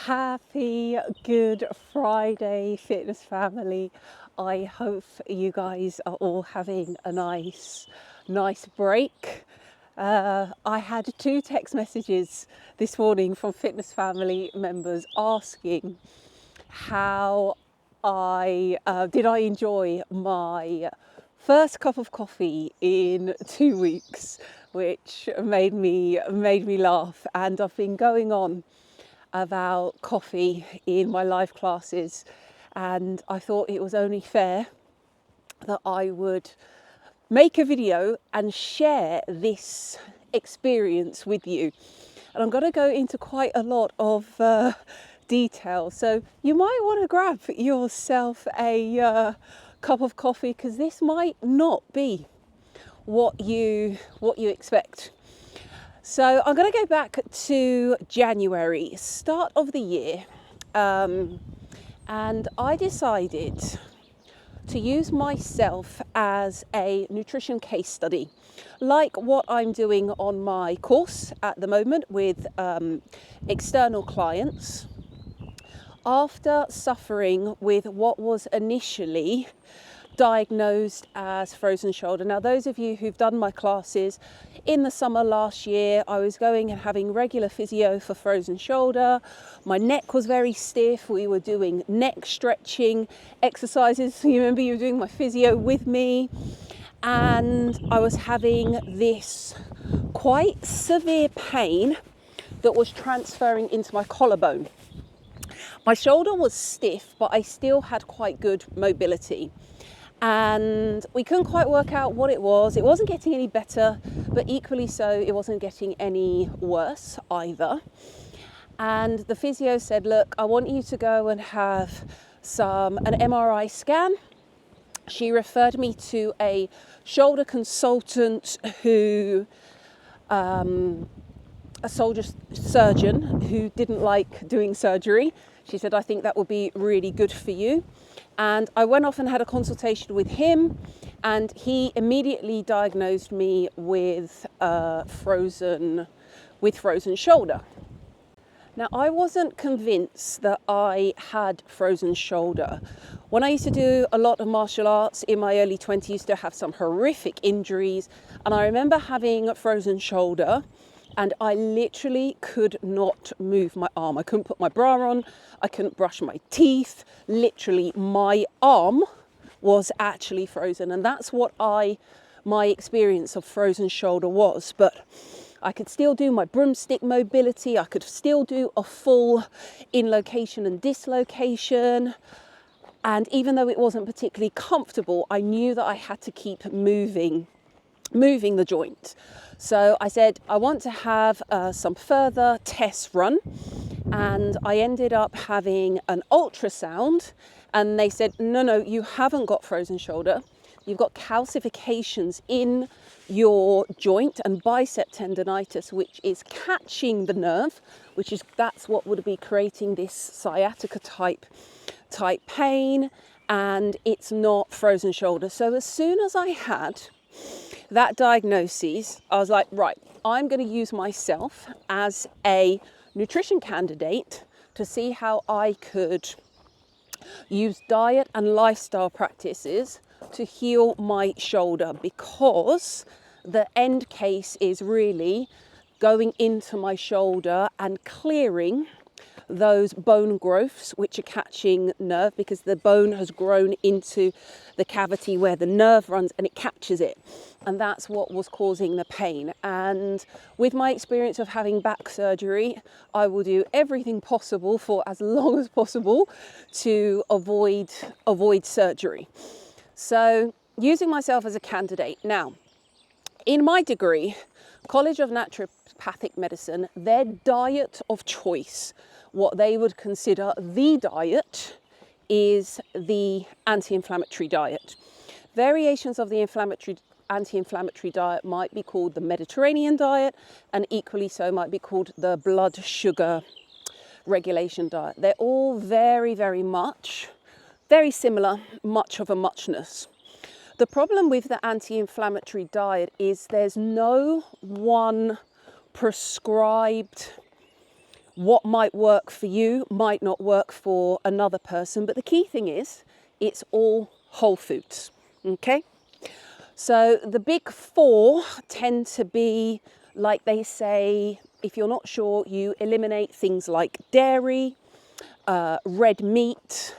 Happy Good Friday, fitness family. I hope you guys are all having a nice break. I had 2 text messages this morning from fitness family members asking how I enjoy my first cup of coffee in 2 weeks, which made me laugh. And I've been going on about coffee in my live classes, and I thought it was only fair that I would make a video and share this experience with you. And I'm going to go into quite a lot of detail, so you might want to grab yourself a cup of coffee, because this might not be what you expect. So I'm going to go back to January, start of the year, and I decided to use myself as a nutrition case study, like what I'm doing on my course at the moment with external clients. After suffering with what was initially diagnosed as frozen shoulder. Now, those of you who've done my classes in the summer last year, I was going and having regular physio for frozen shoulder. My neck was very stiff. We were doing neck stretching exercises. You remember you were doing my physio with me, and I was having this quite severe pain that was transferring into my collarbone. My shoulder was stiff, but I still had quite good mobility. And we couldn't quite work out what it was. It wasn't getting any better, but equally so, it wasn't getting any worse either. And the physio said, look, I want you to go and have an MRI scan. She referred me to a shoulder consultant a soldier surgeon who didn't like doing surgery. She said, I think that would be really good for you. And I went off and had a consultation with him, and he immediately diagnosed me with frozen shoulder. Now, I wasn't convinced that I had frozen shoulder. When I used to do a lot of martial arts in my early 20s, I used to have some horrific injuries, and I remember having frozen shoulder, and I literally could not move my arm. I couldn't put my bra on. I couldn't brush my teeth. Literally, my arm was actually frozen. And that's what my experience of frozen shoulder was. But I could still do my broomstick mobility. I could still do a full inlocation and dislocation. And even though it wasn't particularly comfortable, I knew that I had to keep moving the joint. So I said, I want to have some further tests run, and I ended up having an ultrasound, and they said, no, you haven't got frozen shoulder. You've got calcifications in your joint and bicep tendonitis, which is catching the nerve, that's what would be creating this sciatica type pain, and it's not frozen shoulder. So as soon as I had that diagnosis, I was like, right, I'm going to use myself as a nutrition candidate to see how I could use diet and lifestyle practices to heal my shoulder, because the end case is really going into my shoulder and clearing those bone growths which are catching nerve, because the bone has grown into the cavity where the nerve runs and it catches it, and that's what was causing the pain. And with my experience of having back surgery, I will do everything possible for as long as possible to avoid surgery. So using myself as a candidate. Now, in my degree, College of Naturopathic Medicine, their diet of choice, what they would consider the diet, is the anti-inflammatory diet. Variations of the anti-inflammatory diet might be called the Mediterranean diet, and equally so might be called the blood sugar regulation diet. They're all very, very similar, much of a muchness. The problem with the anti-inflammatory diet is there's no one prescribed what might work for you might not work for another person, but the key thing is it's all whole foods, okay? So the big four tend to be, like they say, if you're not sure, you eliminate things like dairy, red meat.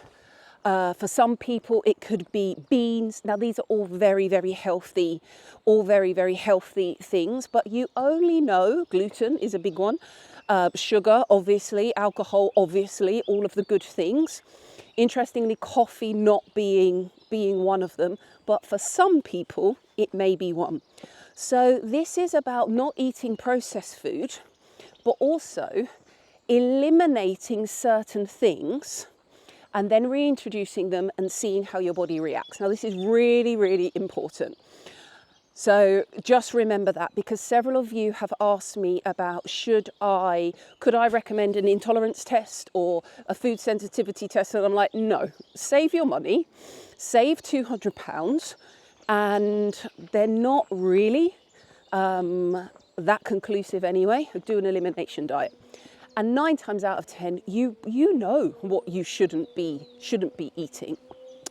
For some people, it could be beans. Now, these are all very, very healthy, things, but you only know gluten is a big one. Sugar, obviously, alcohol, obviously, all of the good things. Interestingly, coffee not being one of them, but for some people, it may be one. So this is about not eating processed food, but also eliminating certain things and then reintroducing them and seeing how your body reacts. Now, this is really, really important. So just remember that, because several of you have asked me about could I recommend an intolerance test or a food sensitivity test? And I'm like, no, save your money, save £200, and they're not really that conclusive anyway. Do an elimination diet. And 9 times out of 10, you know what you shouldn't be eating.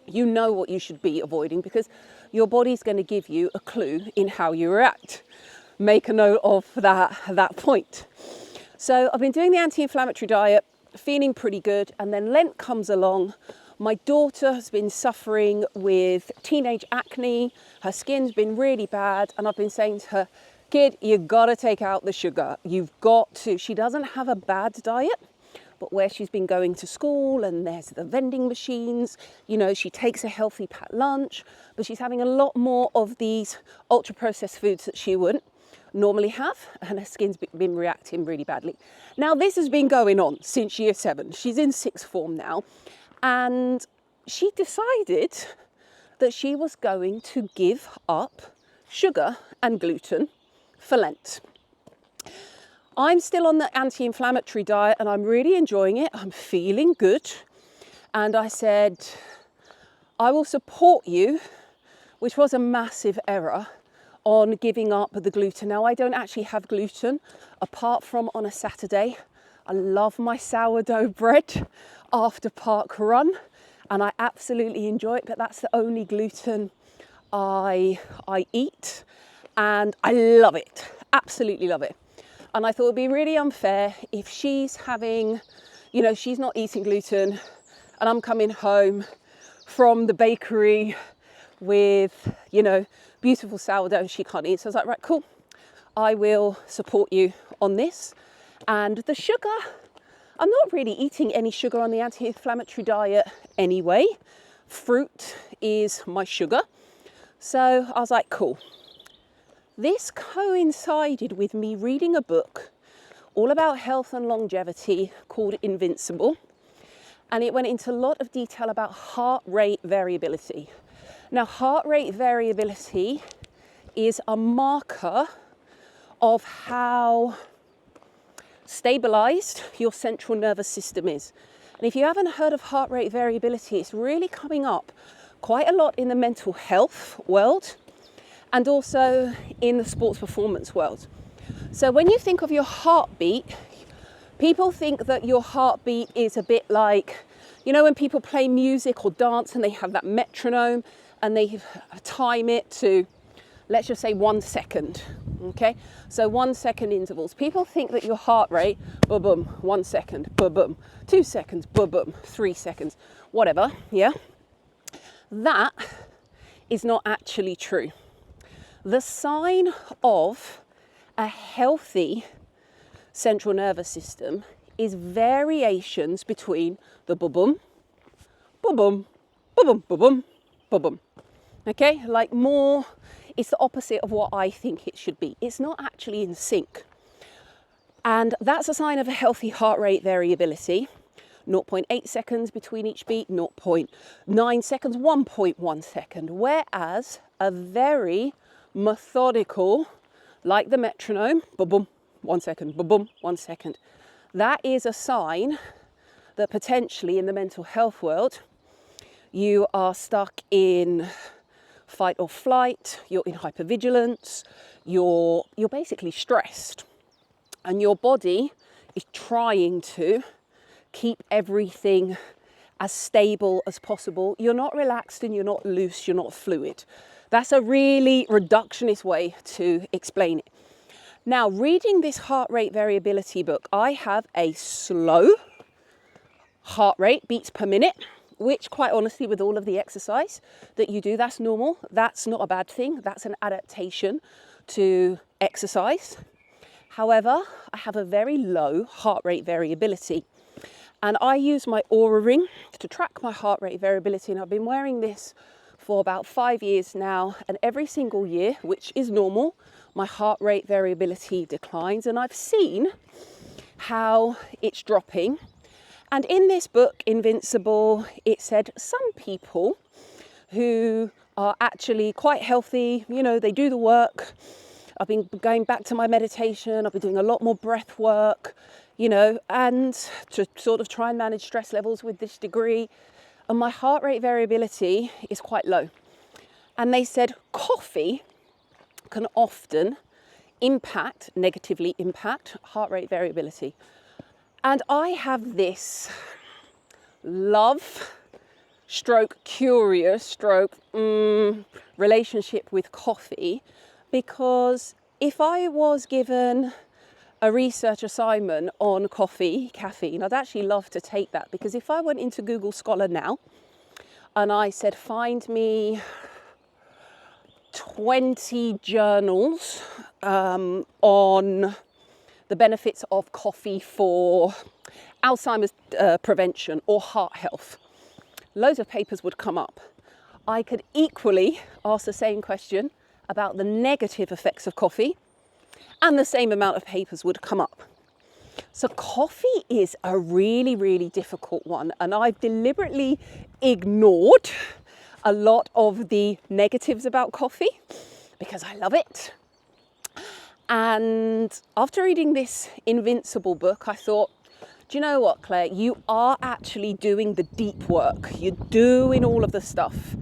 You know what you should be avoiding, because your body's going to give you a clue in how you react. Make a note of that point. So I've been doing the anti-inflammatory diet, feeling pretty good, and then Lent comes along. My daughter has been suffering with teenage acne. Her skin's been really bad, and I've been saying to her, kid, you've got to take out the sugar. You've got to. She doesn't have a bad diet, but where she's been going to school and there's the vending machines, you know, she takes a healthy packed lunch, but she's having a lot more of these ultra processed foods that she wouldn't normally have, and her skin's been reacting really badly. Now, this has been going on since year 7. She's in 6th form now, and she decided that she was going to give up sugar and gluten for Lent. I'm still on the anti-inflammatory diet and I'm really enjoying it. I'm feeling good. And I said, I will support you, which was a massive error, on giving up the gluten. Now, I don't actually have gluten apart from on a Saturday. I love my sourdough bread after park run and I absolutely enjoy it, but that's the only gluten I eat and I love it, absolutely love it. And I thought it'd be really unfair if she's having, you know, she's not eating gluten and I'm coming home from the bakery with, you know, beautiful sourdough she can't eat. So I was like, right, cool. I will support you on this. And the sugar, I'm not really eating any sugar on the anti-inflammatory diet anyway. Fruit is my sugar. So I was like, cool. This coincided with me reading a book all about health and longevity called Invincible. And it went into a lot of detail about heart rate variability. Now, heart rate variability is a marker of how stabilized your central nervous system is. And if you haven't heard of heart rate variability, it's really coming up quite a lot in the mental health world and also in the sports performance world. So when you think of your heartbeat, people think that your heartbeat is a bit like, you know, when people play music or dance and they have that metronome and they time it to, let's just say 1 second, okay? So 1 second intervals. People think that your heart rate, boom, boom, 1 second, boom, boom, 2 seconds, boom, boom, 3 seconds, whatever, yeah? That is not actually true. The sign of a healthy central nervous system is variations between the boom, boom, boom, boom, boom, boom, boom, boom. Okay, like more, it's the opposite of what I think it should be. It's not actually in sync. And that's a sign of a healthy heart rate variability. 0.8 seconds between each beat, 0.9 seconds, 1.1 second. Whereas a very methodical, like the metronome, boom, boom, 1 second, boom, boom, 1 second. That is a sign that potentially in the mental health world, you are stuck in fight or flight, you're in hypervigilance, you're basically stressed. And your body is trying to keep everything as stable as possible. You're not relaxed and you're not loose, you're not fluid. That's a really reductionist way to explain it. Now, reading this heart rate variability book, I have a slow heart rate, beats per minute, which quite honestly, with all of the exercise that you do, that's normal. That's not a bad thing. That's an adaptation to exercise. However, I have a very low heart rate variability. And I use my Aura ring to track my heart rate variability. And I've been wearing this for about 5 years now. And every single year, which is normal, my heart rate variability declines. And I've seen how it's dropping. And in this book, Invincible, it said some people who are actually quite healthy, you know, they do the work. I've been going back to my meditation. I've been doing a lot more breath work, you know, and to sort of try and manage stress levels with this degree. And my heart rate variability is quite low. And they said coffee can often negatively impact heart rate variability. And I have this love stroke curious stroke relationship with coffee, because if I was given a research assignment on caffeine, I'd actually love to take that, because if I went into Google Scholar now and I said, find me 20 journals on the benefits of coffee for Alzheimer's prevention or heart health, loads of papers would come up. I could equally ask the same question about the negative effects of coffee, and the same amount of papers would come up. So coffee is a really, really difficult one, and I've deliberately ignored a lot of the negatives about coffee because I love it. And after reading this Invincible book, I thought, do you know what, Claire? You are actually doing the deep work. You're doing all of the stuff.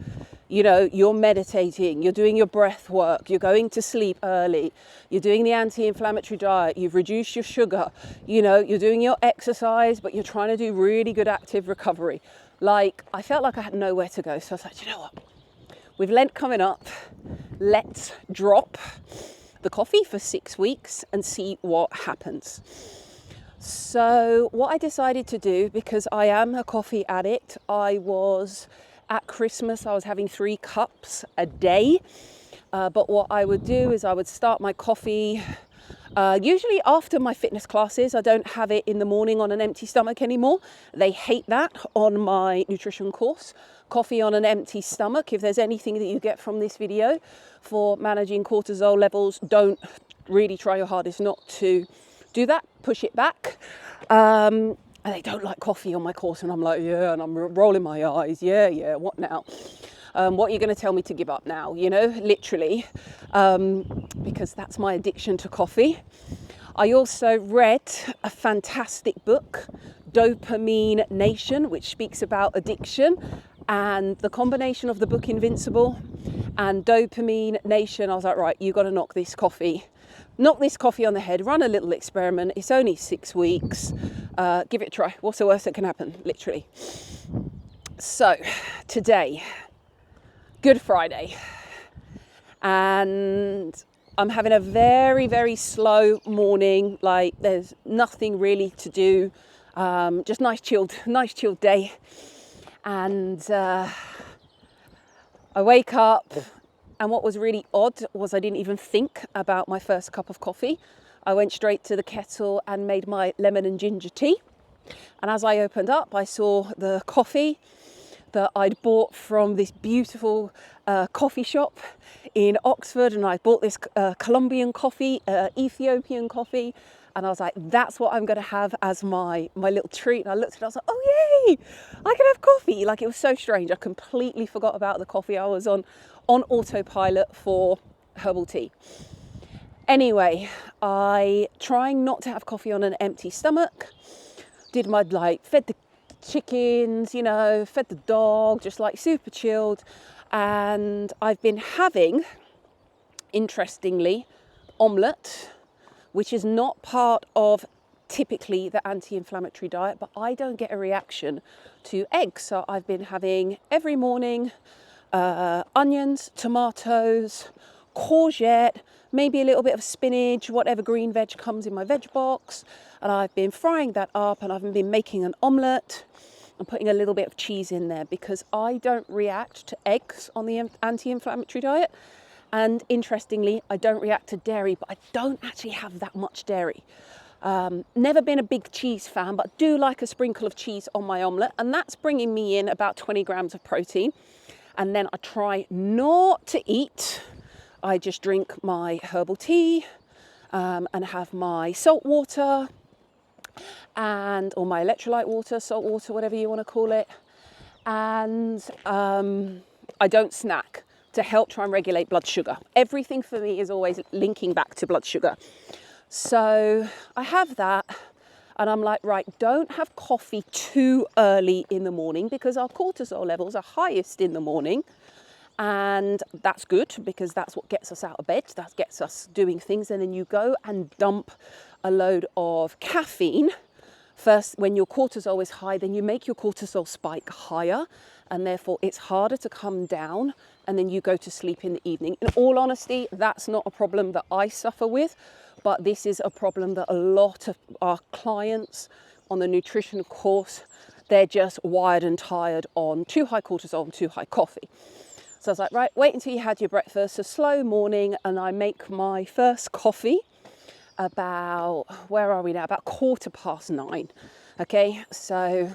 You know, you're meditating, you're doing your breath work, you're going to sleep early, you're doing the anti-inflammatory diet, you've reduced your sugar, you know, you're doing your exercise, but you're trying to do really good active recovery. Like, I felt like I had nowhere to go. So I was like, you know what? With Lent coming up, let's drop the coffee for 6 weeks and see what happens. So what I decided to do, because I am a coffee addict, at Christmas, I was having 3 cups a day. But what I would do is I would start my coffee, usually after my fitness classes. I don't have it in the morning on an empty stomach anymore. They hate that on my nutrition course. Coffee on an empty stomach. If there's anything that you get from this video for managing cortisol levels, don't really try your hardest not to do that. Push it back. And they don't like coffee on my course, and I'm like, yeah, and I'm rolling my eyes. Yeah, what now? What are you going to tell me to give up now? You know, literally, because that's my addiction to coffee. I also read a fantastic book, Dopamine Nation, which speaks about addiction, and the combination of the book Invincible and Dopamine Nation, I was like, right, you got to knock this coffee on the head, run a little experiment. It's only 6 weeks. Give it a try. What's the worst that can happen? Literally. So today, Good Friday, and I'm having a very, very slow morning. Like, there's nothing really to do. Just nice chilled day. And I wake up, and what was really odd was I didn't even think about my first cup of coffee. I went straight to the kettle and made my lemon and ginger tea. And as I opened up, I saw the coffee that I'd bought from this beautiful coffee shop in Oxford. And I bought this Colombian coffee, Ethiopian coffee. And I was like, that's what I'm going to have as my little treat. And I looked at it, I was like, oh, yay, I can have coffee. Like, it was so strange. I completely forgot about the coffee. I was on autopilot for herbal tea. Anyway, I trying not to have coffee on an empty stomach. Fed the chickens, you know, fed the dog, just like super chilled. And I've been having, interestingly, omelette, which is not part of typically the anti-inflammatory diet, but I don't get a reaction to eggs. So I've been having every morning onions, tomatoes, courgette, maybe a little bit of spinach, whatever green veg comes in my veg box. And I've been frying that up, and I've been making an omelette and putting a little bit of cheese in there because I don't react to eggs on the anti-inflammatory diet. And interestingly, I don't react to dairy, but I don't actually have that much dairy. Never been a big cheese fan, but do like a sprinkle of cheese on my omelette, and that's bringing me in about 20 grams of protein. And then I try not to eat. I just drink my herbal tea and have my salt water or my electrolyte water, salt water, whatever you want to call it. And I don't snack to help try and regulate blood sugar. Everything for me is always linking back to blood sugar. So I have that, and I'm like, right, don't have coffee too early in the morning because our cortisol levels are highest in the morning. And that's good because that's what gets us out of bed, that gets us doing things. And then you go and dump a load of caffeine first when your cortisol is high, then you make your cortisol spike higher, and therefore it's harder to come down, and then you go to sleep in the evening. In all honesty, that's not a problem that I suffer with, but this is a problem that a lot of our clients on the nutrition course, they're just wired and tired on too high cortisol and too high coffee. So I was like, right, wait until you had your breakfast, a slow morning, and I make my first coffee about, where are we now? About 9:15. Okay, so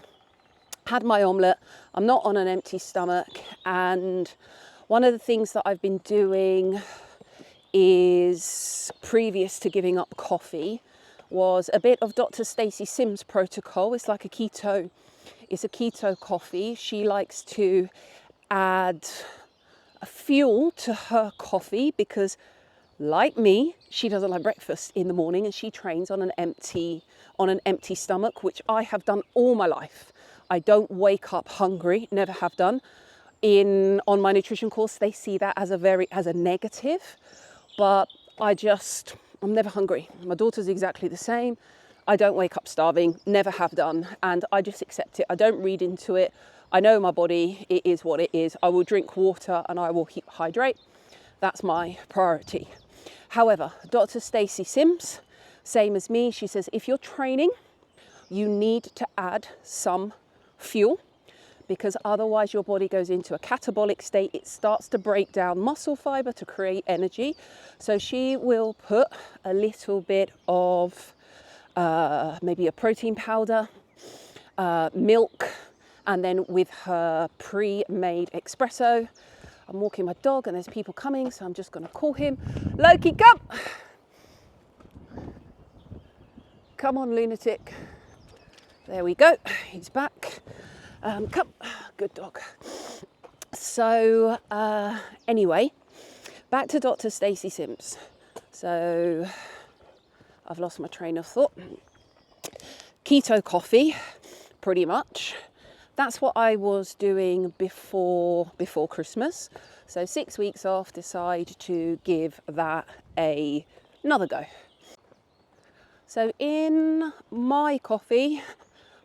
had my omelette. I'm not on an empty stomach, and one of the things that I've been doing is, previous to giving up coffee, was a bit of Dr. Stacey Sims protocol. It's like a keto coffee. She likes to add a fuel to her coffee because, like me, she doesn't like breakfast in the morning, and she trains on an empty stomach, which I have done all my life. I don't wake up hungry, never have done. On my nutrition course, they see that as a negative, but I'm never hungry. My daughter's exactly the same. I don't wake up starving, never have done, and I just accept it. I don't read into it. I know my body, it is what it is. I will drink water and I will hydrate. That's my priority. However, Dr. Stacey Sims, same as me, she says if you're training, you need to add some fuel because otherwise your body goes into a catabolic state. It starts to break down muscle fiber to create energy. So she will put a little bit of maybe a protein powder, milk, and then with her pre-made espresso. I'm walking my dog and there's people coming, so I'm just going to call him. Loki, come! Come on, lunatic. There we go. He's back. Come. Good dog. So anyway, back to Dr. Stacey Sims. So I've lost my train of thought. Keto coffee, pretty much. That's what I was doing before Christmas. So 6 weeks off, decide to give that another go. So in my coffee,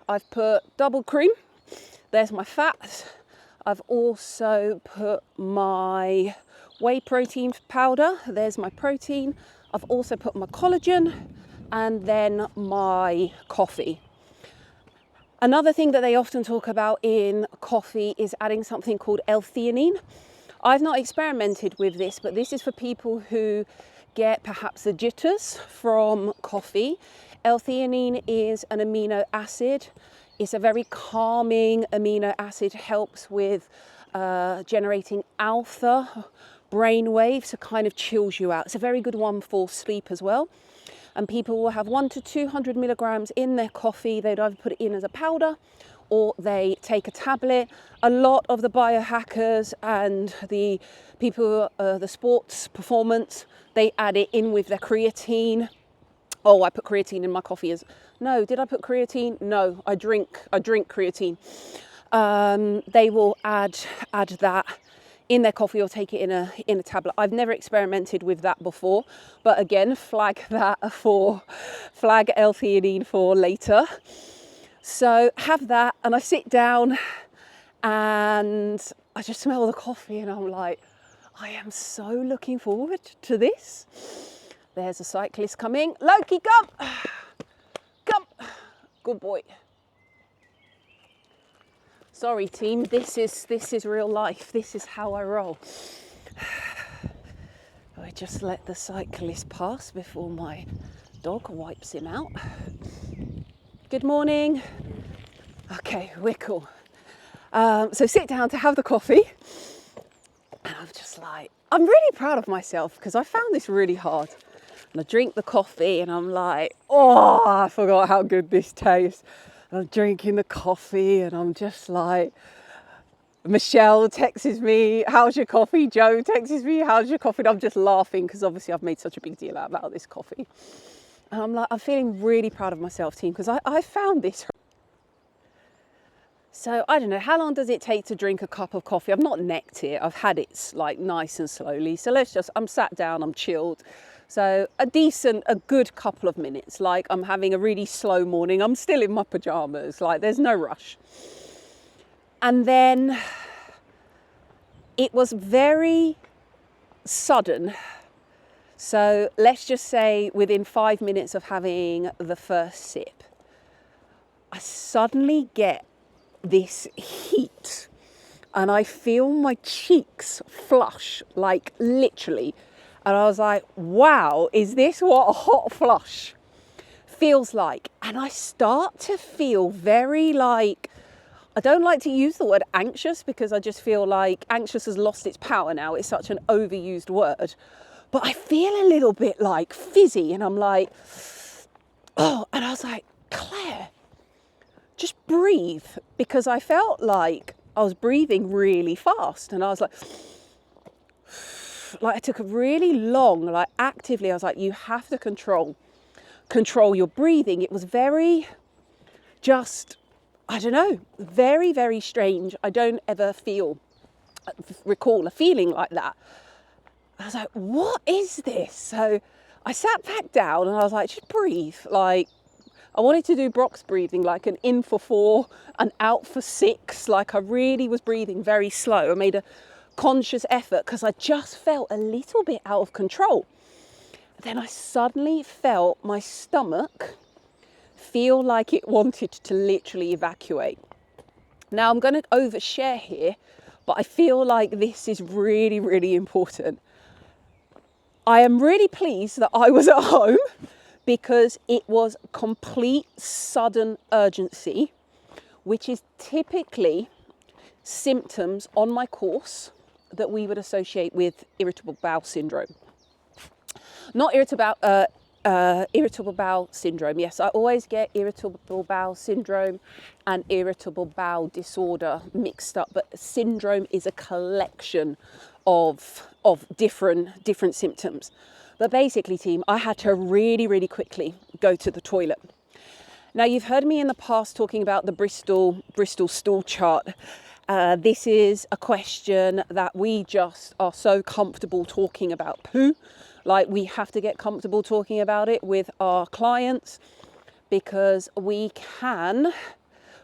I've put double cream. There's my fat. I've also put my whey protein powder. There's my protein. I've also put my collagen and then my coffee. Another thing that they often talk about in coffee is adding something called L-theanine. I've not experimented with this, but this is for people who get perhaps the jitters from coffee. L-theanine is an amino acid. It's a very calming amino acid, helps with generating alpha brain waves, to kind of chills you out. It's a very good one for sleep as well. And people will have 100 to 200 milligrams in their coffee. They'd either put it in as a powder or they take a tablet. A lot of the biohackers and the people, the sports performance, they add it in with their creatine. Oh, I put creatine in my coffee. No, did I put creatine? No, I drink creatine. They will add that in their coffee or take it in a tablet. I've never experimented with that before, but again, flag L-theanine for later. So have that, and I sit down and I just smell the coffee and I'm like, I am so looking forward to this. There's a cyclist coming. Loki, come. Come. Good boy. Sorry team, this is real life. This is how I roll. I just let the cyclist pass before my dog wipes him out. Good morning. Okay, we're cool. So sit down to have the coffee. And I'm just like, I'm really proud of myself because I found this really hard. And I drink the coffee and I'm like, oh, I forgot how good this tastes. I'm drinking the coffee and I'm just like, Michelle texts me, how's your coffee? Joe texts me, how's your coffee? And I'm just laughing because obviously I've made such a big deal about this coffee. And I'm like, I'm feeling really proud of myself, team, because I found this. So I don't know, how long does it take to drink a cup of coffee? I've not necked it, I've had it like nice and slowly. So I'm sat down, I'm chilled. So a good couple of minutes, like I'm having a really slow morning. I'm still in my pajamas, like there's no rush. And then it was very sudden. So let's just say within 5 minutes of having the first sip, I suddenly get this heat and I feel my cheeks flush, like literally. And I was like, wow, is this what a hot flush feels like? And I start to feel very like, I don't like to use the word anxious because I just feel like anxious has lost its power now. It's such an overused word. But I feel a little bit like fizzy and I'm like, oh, and I was like, Claire, just breathe, because I felt like I was breathing really fast and I was like I took a really long, like actively, I was like, you have to control your breathing. It was very just, I don't know, very, very strange. I don't ever recall a feeling like that. I was like, what is this? So I sat back down and I was like, just breathe. Like I wanted to do Brock's breathing, like an in for 4, an out for 6. Like I really was breathing very slow. I made a conscious effort because I just felt a little bit out of control. Then I suddenly felt my stomach feel like it wanted to literally evacuate. Now I'm going to overshare here, but I feel like this is really, really important. I am really pleased that I was at home because it was complete sudden urgency, which is typically symptoms on my course that we would associate with irritable bowel syndrome. Not irritable bowel syndrome. Yes, I always get irritable bowel syndrome and irritable bowel disorder mixed up, but syndrome is a collection of different symptoms. But basically, team, I had to really, really quickly go to the toilet. Now, you've heard me in the past talking about the Bristol stool chart. This is a question that we just are so comfortable talking about poo. Like we have to get comfortable talking about it with our clients because we can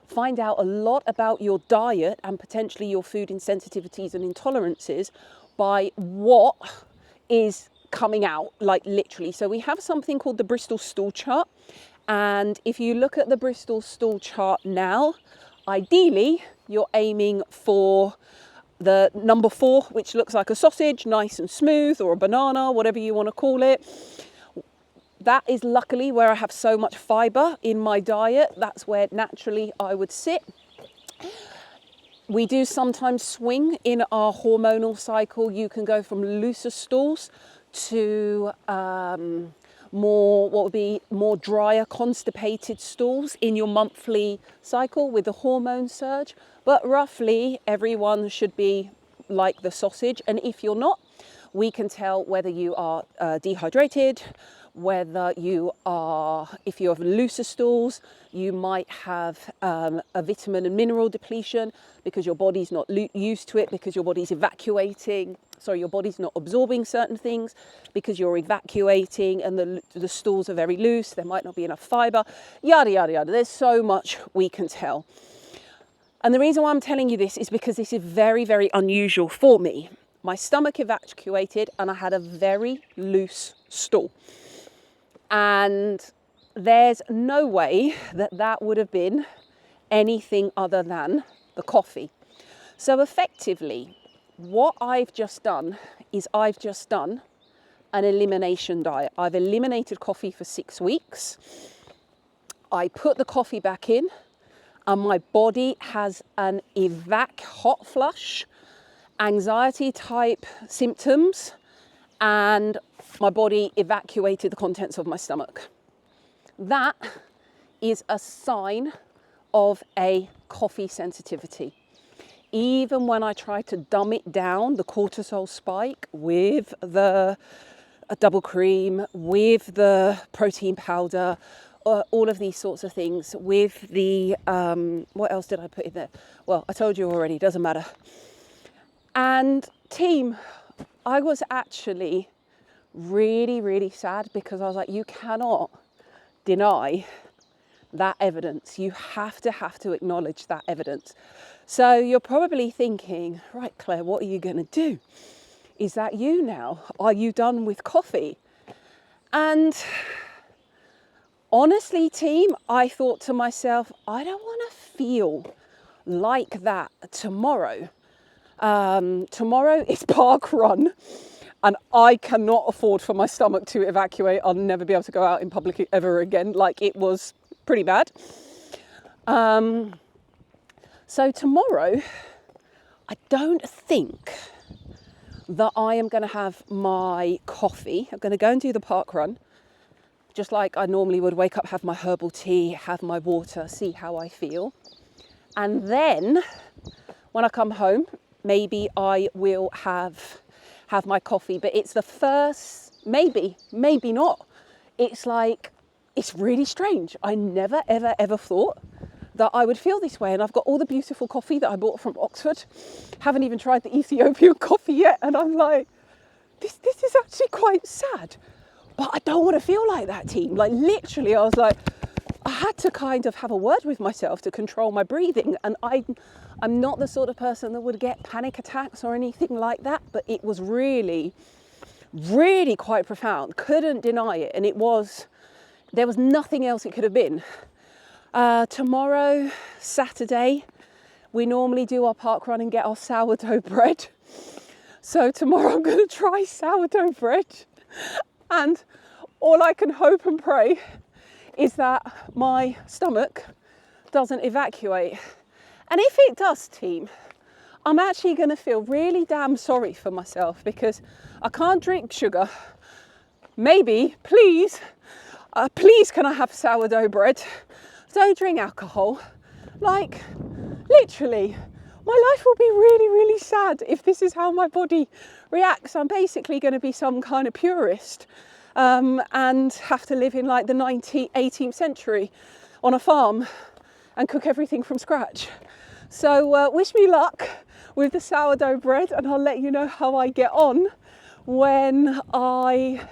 find out a lot about your diet and potentially your food insensitivities and intolerances by what is coming out, like literally. So we have something called the Bristol stool chart. And if you look at the Bristol stool chart now, ideally you're aiming for the number 4, which looks like a sausage, nice and smooth, or a banana, whatever you want to call it. That is luckily where I have so much fiber in my diet. That's where naturally I would sit. We do sometimes swing in our hormonal cycle. You can go from looser stools to more drier, constipated stools in your monthly cycle with the hormone surge. But roughly everyone should be like the sausage. And if you're not, we can tell whether you are dehydrated, whether you are, if you have looser stools, you might have a vitamin and mineral depletion because your body's not used to it, because your body's evacuating. Sorry, your body's not absorbing certain things because you're evacuating and the stools are very loose. There might not be enough fiber, yada, yada, yada. There's so much we can tell. And the reason why I'm telling you this is because this is very, very unusual for me. My stomach evacuated and I had a very loose stool. And there's no way that that would have been anything other than the coffee. So effectively, what I've just done is I've just done an elimination diet. I've eliminated coffee for 6 weeks. I put the coffee back in and my body has an hot flush, anxiety type symptoms, and my body evacuated the contents of my stomach. That is a sign of a coffee sensitivity. Even when I try to dumb it down, the cortisol spike with the double cream, with the protein powder, all of these sorts of things, with the, what else did I put in there? Well, I told you already, doesn't matter. And team, I was actually really, really sad because I was like, you cannot deny that evidence. You have to acknowledge that evidence. So you're probably thinking, right, Claire, what are you going to do? Is that you now? Are you done with coffee? And honestly, team, I thought to myself, I don't want to feel like that tomorrow. Tomorrow is park run and I cannot afford for my stomach to evacuate. I'll never be able to go out in public ever again. Like, it was pretty bad. So tomorrow, I don't think that I am going to have my coffee. I'm going to go and do the park run, just like I normally would. Wake up, have my herbal tea, have my water, see how I feel. And then when I come home, maybe I will have my coffee. But it's the first, maybe not. It's like, it's really strange. I never, ever thought that I would feel this way. And I've got all the beautiful coffee that I bought from Oxford. Haven't even tried the Ethiopian coffee yet. And I'm like, this is actually quite sad. But I don't want to feel like that, team. Like, literally, I was like, I had to kind of have a word with myself to control my breathing. And I'm not the sort of person that would get panic attacks or anything like that. But it was really, really quite profound. Couldn't deny it. And there was nothing else it could have been. Tomorrow, Saturday, we normally do our park run and get our sourdough bread. So tomorrow I'm going to try sourdough bread. And all I can hope and pray is that my stomach doesn't evacuate. And if it does, team, I'm actually going to feel really damn sorry for myself because I can't drink sugar. Maybe, please can I have sourdough bread? Don't drink alcohol. Like, literally, my life will be really, really sad if this is how my body reacts. I'm basically going to be some kind of purist and have to live in like the 18th century on a farm and cook everything from scratch. So wish me luck with the sourdough bread, and I'll let you know how I get on when I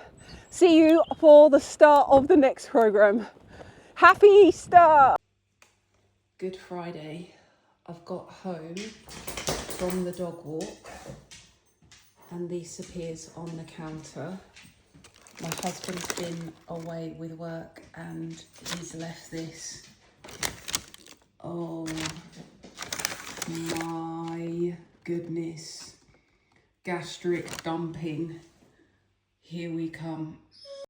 see you for the start of the next program. Happy Easter! Good Friday. I've got home from the dog walk and this appears on the counter. My husband's been away with work and he's left this. Oh my goodness. Gastric dumping. Here we come.